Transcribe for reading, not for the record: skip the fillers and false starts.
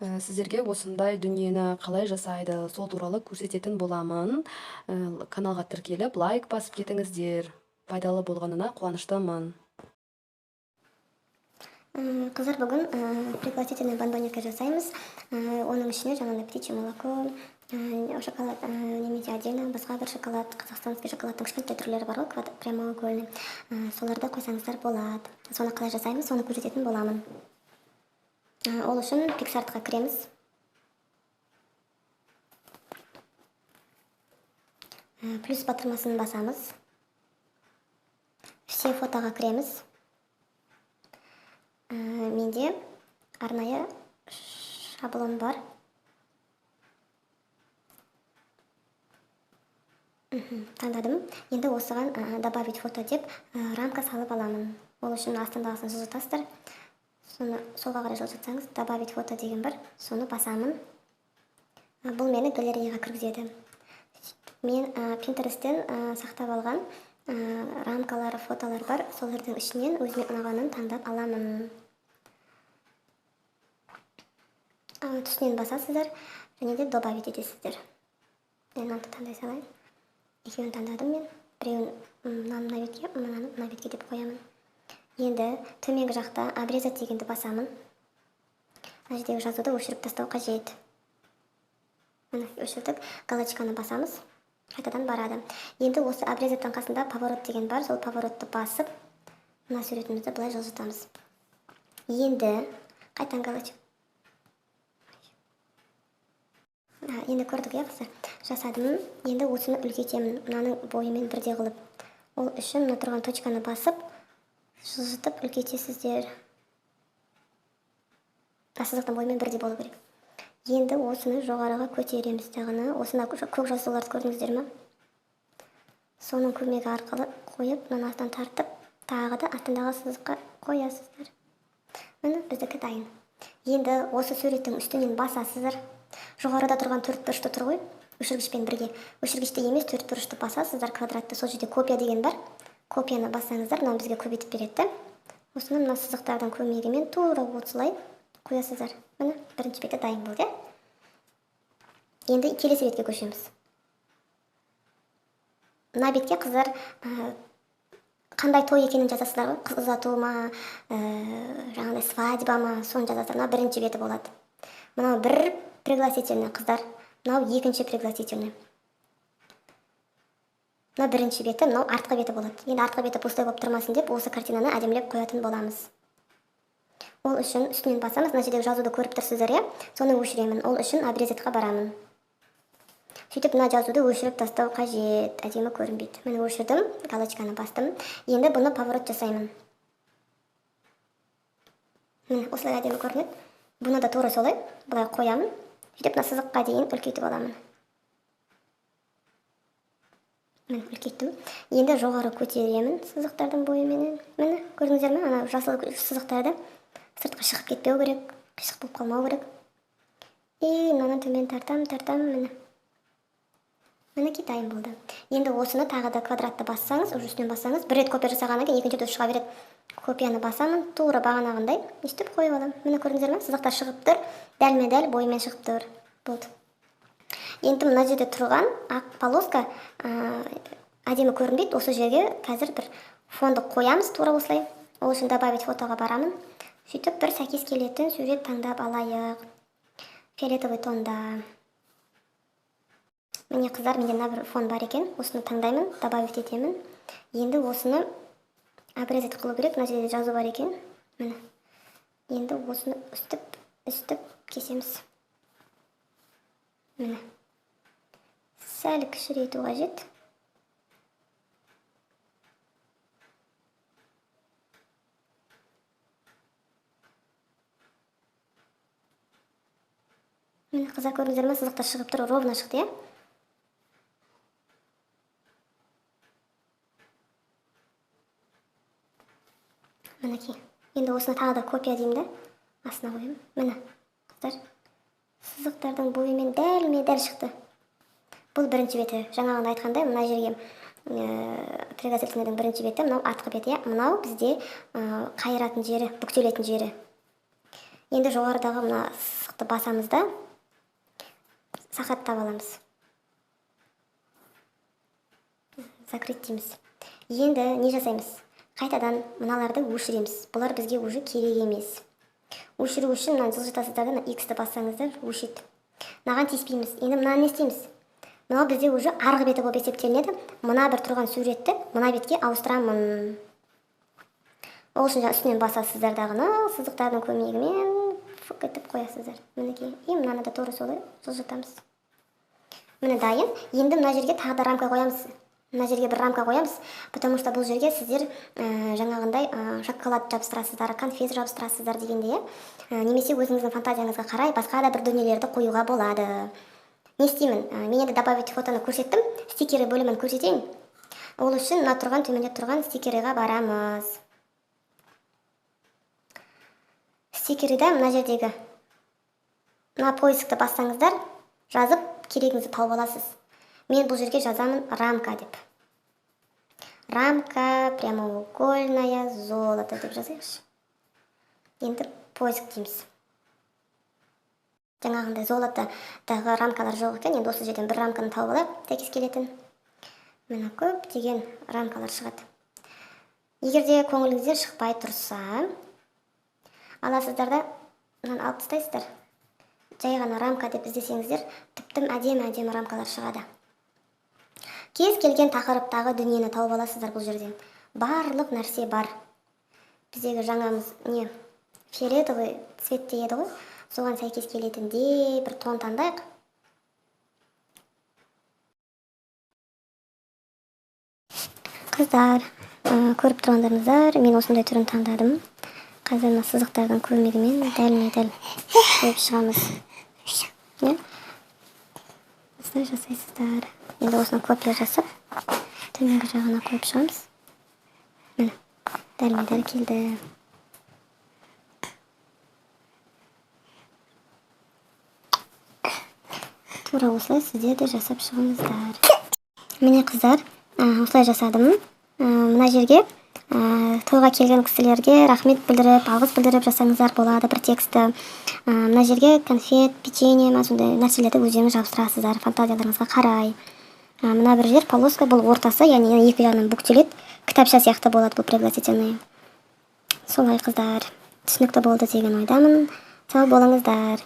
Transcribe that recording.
Сіздерге осындай дүниені қалай жасайды, сол туралы көрсететін боламын. Каналға тіркеліп, лайк басып кетіңіздер. Пайдалы болғанына қуаныштымын. Қыздар, бүгін пригласительный бонбонетка жасаймыз. Оның ішіне жаңағыдай птичье молоко, шоколад немесе отдельно басқа бір шоколад, қазақстанский шоколадтың кішкентай түрлері бар ғой, прямоугольный. Соларды қойсаңыздар болады. Соны қалай жасаймыз, соны көрсететін боламын. Ол үшін PicsArtқа кіреміз. Плюс батырмасын басамыз. Все фотоға кіреміз. Менде арнайы шаблон бар. Таңдадым. Енді осыған добавить фото деп рамка салып аламын. Ол үшін астындағысын жылжытасыздар. Соны солға қарай жылжытсаңыз, добавить фото деген бар. Соны басамын. Бұл мені галереяға кіргізеді. Мен Pinterest'тен сақтап алған рамкалары, фотолар бар. Солардың ішінен өзіме ұнағанын таңдап аламын. Түсінен басасыздар, және де добавить етесіздер. Мен мынаны таңдай салайын. Екеуін таңдадым мен. Біреуін мына бетке, мынаны мына бетке деп қоямын. Енді төменгі жақта обрезать дегенді басамын. Мына жердегі жазуды өшіріп тастау қажет. Мына өшірдік, галочканы басамыз. Қайтадан барады. Енді осы обрезаттың қасында поворот деген бар. Сол поворотты басып, мына суретімізді былай жылжытамыз. Енді қайтадан галочка. Енді көрдік, қыздар. Жасадым. Енді осыны үлкейтемін. Мынаның бойымен бірде қылып. Ол үшін мына тұрған точканы басып, жылжытып үлкейтесіздер. Сызықтың бойымен бірде болу керек. Енді осыны жоғарыға көтереміз тағыны. Осына көк жазуларды көрдіңіздер ме? Соның көмегі арқылы қойып, мына астан тартып, тағы да астындағы сызыққа қоясыздар. Міне біздікі дайын. Енді осы суреттің үстінен басасыздар. Жоғарыда тұрған төрт бұрышты тұр ғой, өшіргішпен бірге. Өшіргішті емес, төрт бұрышты басасыздар, квадратты. Сол жерде копия деген бар. Копияны бассаңыздар, мынау бізге көбейтіп береді. Осыны мына сызықтардың көмегімен тура осылай қоясыздар. Міне бірінші беті дайын болды. Енді келесі бетке көшеміз. Мына бетке қыздар қандай той екенін жазасыздар ғой. Қыз ұзату ма, жаңағыдай свадьба ма, соны жазасыздар. Мына бірінші беті болады. Мынау бір пригласительный қыздар. Мынау екінші пригласительный. Мына бірінші беті, мынау артқы беті болады. Енді артқы беті пустой болып тұрмасын деп, осы картинаны әдемілеп қоятын боламыз. Ол үшін үстінен басамыз. Мына жердегі жазуды көріп тұрсыздар, соны өшіремін. Ол үшін обрезатқа барамын. Сөйтіп, мына жазуды өшіріп тастау қажет. Әдемі көрінбейді. Мені өшірдім, галочканы бастым. Енді бұны поворот жасаймын. Міне, осылай әдемі көрінеді. Бұны да тура солай, бұлай қоямын. Сөйтіп, мына сызыққа дейін үлкейтіп аламын. Міне, үлкейттім. Енді жоғары көтеремін сызықтардың бойыменен. Міне, көрдіңіздер ме? Ана жасыл сызықтарды сыртқа шығып кетпеу керек, қисық болып қалмау керек. Мынаны төмен тартам, міне. Мінекей дайын болды. Енді осыны тағы да квадратты бассаңыз, үстінен бассаңыз, бір рет копия жасағаннан кейін екінші шыға береді. Копияны басамын, тура бағанағындай өстіп қойып аламын. Міне көрдіңіздер ме? Сызықтар шығып тұр, дәлме-дәл бойымен шығып тұр. Болды. Енді мына жерде тұрған ақ полоска әдемі көрінбейді. Осы жерге қазір бір фонды қоямыз, тура осылай. Ол үшін добавить фотоға барамын. Сөйтіп бір сәйкес келетін сурет таңдап алайық. Фиолетовый тонда. Міне қыздар, менде мына бір фон бар екен. Осыны таңдаймын, добавить етемін. Енді осыны обрезать қылу керек. Мына жерде жазу бар екен. Міне. Енді осыны үстіп кесеміз. Міне. Сәл кішірейту қажет. Міне қыздар, көрдіңіздер ме? Сызықтар шығып тұр, ровно шықты, Мінекей. Енді осыны тағы да копия деймді. Астына қойым. Міне, қыздар. Сызықтардың бойымен дәл шықты. Бұл бірінші беті. Жаңағында айтқандай, мына жерге пригласительныйдың бірінші беті, мынау артқы беті. Мынау бізде қайыратын жері, бүктелетін жері. Енді жоғарыдағы мына сызықты басамыз да сақаттап аламыз. Закрыть дейміз. Енді не жасаймыз? Қайтадан мыналарды өшіреміз. Бұлар бізге уже керек емес. Өшіру үшін мынаны жылжытасыздар да X-ті бассаңыздар өшеді. Мынаған тиіспейміз. Енді мынаны не істейміз? Мынау бізде уже арғы беті болып есептелінеді. Мына бір тұрған суретті мына бетке ауыстырамын. Ол үшін үстінен басасыздар дағыны сызықтардың көмегімен фук етіп қоясыздар. Мінекей. И мынаны да тура солай жылжытамыз. Міне дайын. Енді мына жерге тағы да рамка қоямыз. Мына жерге бір рамка қоямыз, потому что бұл жерге сіздер жаңағындай шоколад жабыстырасыздар, конфет жабыстырасыздар дегенде, немесе өзіңіздің фантазияңызға қарай басқа да бір дүниелерді қоюға болады. Не істеймін? Мен енді добавить фотоны көрсеттім, стикері бөлімін көрсетейін. Ол үшін мына тұрған төменде тұрған стикеріға барамыз. Стикеріде мына жердегі мына поискті бассаңыздар, жазып керегіңізді тауып аласыз. Мен бұл жерге жазамын рамка деп. Рамка прямоугольная золото деп жазайықшы. Енді поиск дейміз. Жаңағындай золотодағы рамкалар жоқ екен. Енді осы жерден бір рамканы тауып алайық, сәйкес келетін. Мына көп деген рамкалар шығады. Егерде көңіліңізден шықпай тұрса, аласыздар да мынаны алып тастайсыздар. Жай ғана рамка деп іздесеңіздер, тіптім әдемі рамкалар шығады. Кез келген тақырыптағы дүниені тауып аласыздар бұл жерден. Барлық нәрсе бар. Біздегі жаңамыз не? Фиолетовый цвет еді ғой. Соған сәйкес келетіндей бір тон таңдайық. Қыздар, көріп тұрғандарыңыздар, мен осындай түрін таңдадым. Қазір мына сызықтардың көмегімен дәл қойып шығамыз. Осылай жасайсыздар. Енді осыны копия жасап, төменгі жағына қойып шығамыз. Міне, дәл келді. Тура осылай сіздер де жасап шығыңыздар. Міне қыздар, осылай жасадым. Мына жерге тойға келген кісілерге рахмет білдіріп, алғыс білдіріп жасаңыздар болады бір тексті. Мына жерге конфет, печенье, сондай нәрселерді өздеріңіз жабыстырасыздар фантазияларыңызға қарай. Мына бір жер полоска, бұл ортасы, яғни екі жағынан бүктеледі, кітапша сияқты болады бұл пригласительный. Солай қыздар, түсінікті болды деген ойдамын. Сау болыңыздар.